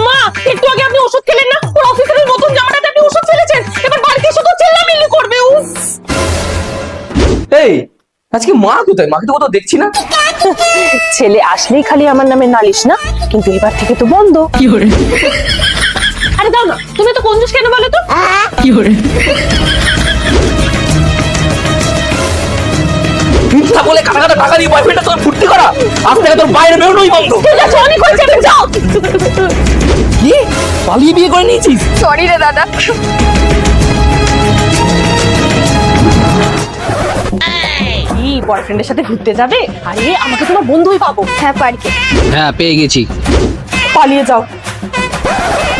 মা, একটু আগে আপনি ওষুধ খেলেন না? ওর অফিসের নতুন জামাটাতে আপনি ওষুধ ফেলেছেন, এবার বাড়িতে এসে তো চেল্লামিল্লি করবে। উফ। এই আজকে মা কোথায়? মাকে তো কোথাও দেখছি না। ছেলে আসলেই খালি আমার নামে নালিশ না, কিন্তু এবার থেকে তো বন্ধ। কি করে? আরে দাও না, তুমি তো কঞ্জুস কেন বলো তো? কি করে? মিথ্যা বলে কাটা কাটা টাকা দিয়ে বয়ফ্রেন্ডটা তোর ফুর্তি করা, আজ থেকে তোর বাইরে বেরোনোই বন্ধ। ঠিক আছে, অনেক হয়েছে, এবার যাও। কি পালিয়ে বিয়ে করে নিয়েছিস? সরি রে দাদা। কি বয়ফ্রেন্ডের সাথে ঘুরতে যাবে? আরে আমাকে তোমার বন্ধুই পাবো। হ্যাঁ পার্কে। হ্যাঁ পেয়ে গেছি। পালিয়ে যাও,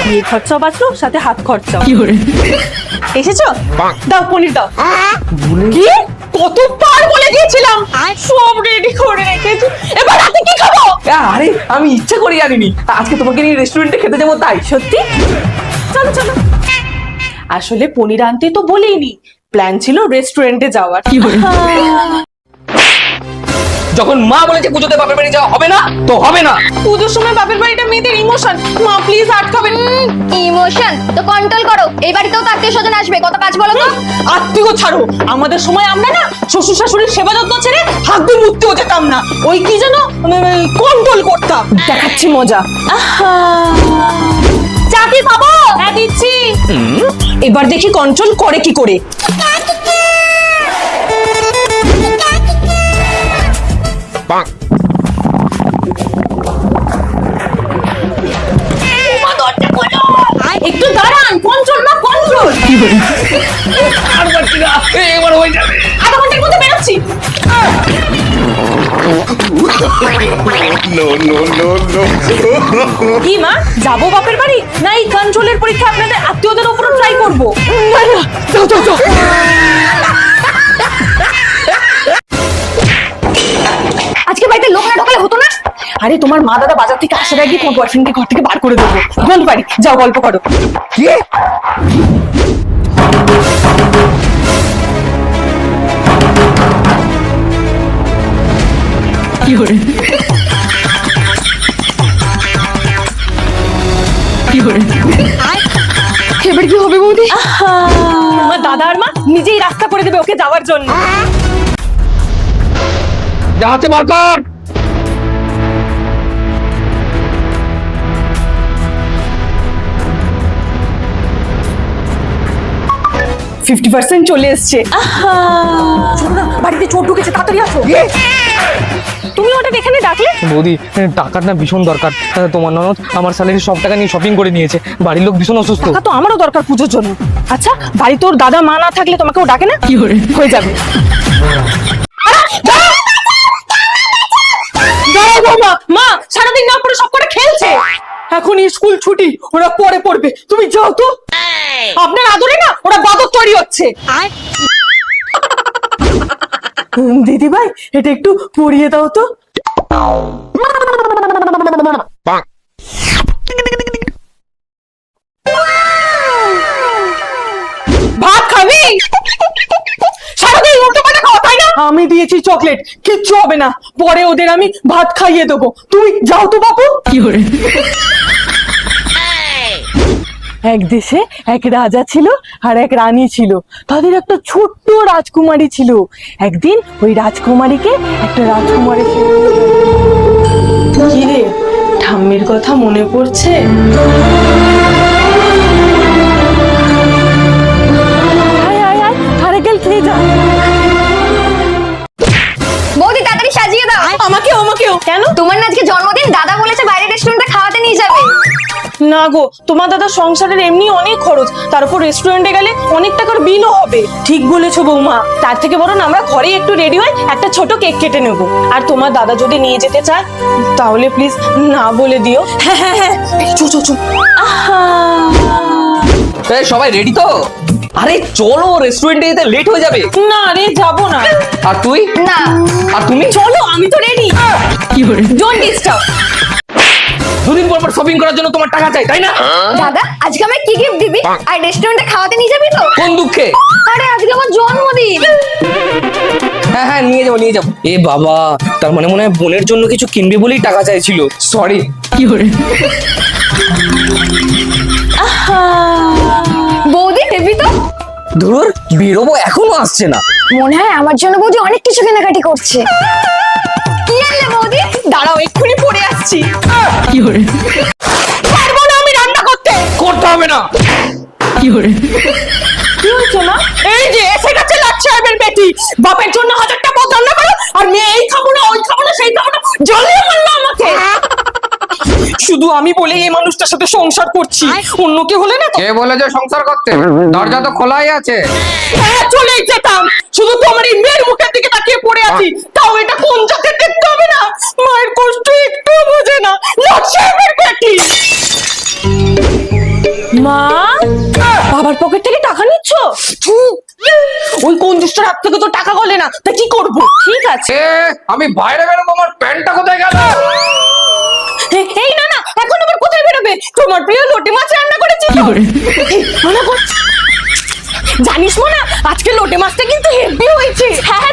বিয়ে খরচাও বাঁচলো, সাথে হাত খরচাও। কি করে এসেছো? দাও পনির দাও। কি কতবার বলে দিয়েছিলাম, সব রেডি করে রেখেছি, এবার রাতে কি খাবো? আরে আমি ইচ্ছা করে জানিনি, আজকে তোমাকে নিয়ে রেস্টুরেন্টে খেতে যাবো তাই। সত্যি? চলো চলো। আসলে পনির আনতে তো বলিনি, প্ল্যান ছিল রেস্টুরেন্টে যাওয়ার। কি যখন মা বলেছে পুজোতে বাপের বাড়ি যাওয়া হবে না তো হবে না। পুজোর সময় বাপের বাড়িটা মেয়েদের ইমোশন, মা প্লিজ আটকাবেন। ইমোশন তো কন্ট্রোল করো, এই বাড়িতেও তো আত্মীয় স্বজন আসবে, কত কাজ বলো তো। আত্মীয় ছাড়ো, আমাদের সময় আমরা না শ্বশুর শাশুড়ির সেবা যত্ন ছেড়ে হাত দিয়ে মুততেও যেতাম না, ওই কি যেন কন্ট্রোল করতাম। দেখাচ্ছি মজা। চা কি খাবো? হ্যাঁ দিচ্ছি। এবার দেখি কন্ট্রোল করে কি করে। একটু দাঁড়ান, কন্ট্রোল না কন্ট্রোল। কি বলে? আর পারছি না, এবার হয়ে যাবে। আধা ঘন্টার মধ্যে বেরোচ্ছি। কি মা, যাবো বাপের বাড়ি না এই কন্ট্রোলের পরীক্ষা আপনাদের আত্মীয়দের উপর ট্রাই করবো? যাও যাও যাও। আজকে বাড়িতে লোক না ঢোকালে হতো না। আরে তোমার মা দাদা বাজার থেকে আসার আগে তোমার বয়ফ্রেন্ডকে ঘর থেকে বার করে দেবো। গল্প বাড়ি যাও, গল্প করো। কি কি করে? কি করে? এবার কি হবে বৌদি? আমার দাদা আর মা নিজেই রাস্তা করে দেবে ওকে যাওয়ার জন্য। যাহাতে বার কর। 50% চলে এসছে। শোনো না, বাড়িতে চোর ঢুকেছে, তাড়াতাড়ি আসো। তুমি ওটাকে এখানে ডাকলে? বৌদি টাকার না ভীষণ দরকার। তোমার ননদ আমার স্যালারি সব টাকা নিয়ে শপিং করে নিয়েছে, বাড়ির লোক ভীষণ অসুস্থ। টাকা তো আমারও দরকার পুজোর জন্য। আচ্ছা বাড়িতে ওর দাদা মা না থাকলে তোমাকে ও ডাকে না? কি হয়ে যাবে? মা সারাদিন না পড়ে সব করে খেলছে, এখন স্কুল ছুটি, ওরা পরে পড়বে, তুমি যাও তো। আপনার আদরে না ওরা বাদর তৈরি হচ্ছে। দিদি ভাই এটা একটু পরিয়ে দাও তো। ভাত খাবি? সারাদিন উল্টো পাল্টা খাওয়া, তাই না? আমি দিয়েছি চকলেট, কিচ্ছু হবে না, পরে ওদের আমি ভাত খাইয়ে দেবো, তুমি যাও তো বাপু। কি করে? এক দেশে এক রাজা ছিল আর এক রানী ছিল, তাদের একটা ছোট্ট রাজকুমারী ছিল। একদিন ওই রাজকুমারীকে একটা রাজকুমারী কি রে, ঠাম্মির কথা মনে পড়ছে? আয় আয় আয়, আরে গেল খেয়ে যা। বৌদি তাড়াতাড়ি সাজিয়ে দাও। আমাকেও আমাকেও। কেন? তোমার না আজকে জন্মদিন, দাদা বলেছে বাইরে রেস্টুরেন্টে খাওয়াতে নিয়ে যাবে। না গো, তোমার দাদার সংসারের এমনি অনেক খরচ, তার উপর রেস্টুরেন্টে গেলে অনেক টাকার বিলও হবে। ঠিক বলেছো বৌমা, তার থেকে বরং আমরা ঘরেই একটু রেডি হই, একটা ছোট কেক কেটে নেব। আর তোমার দাদা যদি নিয়ে যেতে চায় তাহলে প্লিজ না বলে দিও। হ্যাঁ হ্যাঁ হ্যাঁ, চো চো চো। সবাই রেডি তো? আরে চলো, রেস্টুরেন্টে যেতে লেট হয়ে যাবে। না রে, যাবো না। আর তুই? না। আর তুমি? চলো, আমি তো রেডি। কি করে? Don't disturb. দুদিন পর পর শপিং করার জন্য তোমার টাকা চাই, তাই না? দাদা আজকে আমায় কি গিফট দিবি? আর রেস্টুরেন্টে খাওয়াতে নিয়ে যাবি তো? কোন দুঃখে? আরে আজকে আমার জন্মদিন। হ্যাঁ হ্যাঁ নিয়ে যাবো নিয়ে যাবো। এ বাবা, তার মানে মনে হয় বোনের জন্য কিছু কিনবে বলেই টাকা চাইছিল। সরি। কি করে? বৌদি হেবি তো। ধুর, বেরোবো এখনো আসছে না। মনে হয় আমার জন্য বৌদি অনেক কিছু কেনাকাটি করছে। কি আনলে বৌদি? দাঁড়াও, এক্ষুনি পড়ে আসছি। পারবো না আমি রান্না করতে। করতে হবে না। কি হয়েছে মা? এই যে এসে গেছে লাট সাহেবের বেটি, বাপের জন্য হাজারটা পদ রান্না করো আর মেয়ে এই খাবো না ওই খাবো না সেই খাবো না জ্বলিয়ে মারলো আমাকে। শুধু আমি বলে এই মানুষটার সাথে সংসার করছি, অন্য কেউ হলে না তো কে বলেছে সংসার করতে? দরজা তো খোলাই আছে। হ্যাঁ চলেই যেতাম, শুধু তোমার এই মেয়ের মুখের দিকে তাকিয়ে পড়ে আছি। তাও এটা কোন জাতের দেখতে হবে না, মায়ের কষ্ট একটু বোঝে না লাট সাহেবের বেটি। মা, বাবার পকেট থেকে টাকা নিচ্ছ? ওই কোন দুষ্টার হাত থেকে তো টাকা গলে না, তা কি করব? ঠিক আছে। আমি বাইরে বেরোবো, আমার প্যান্টটা কোথায় গেল? এই না না, এখন আবার কোথায় বেরোবে? তোমার প্রিয় লোটে মাছ রান্না করেছি তো। এই, মানা করছি। জানিস মা না, আজকে লোটে মাছটা কিন্তু হেভি হয়েছে। হ্যাঁ হ্যাঁ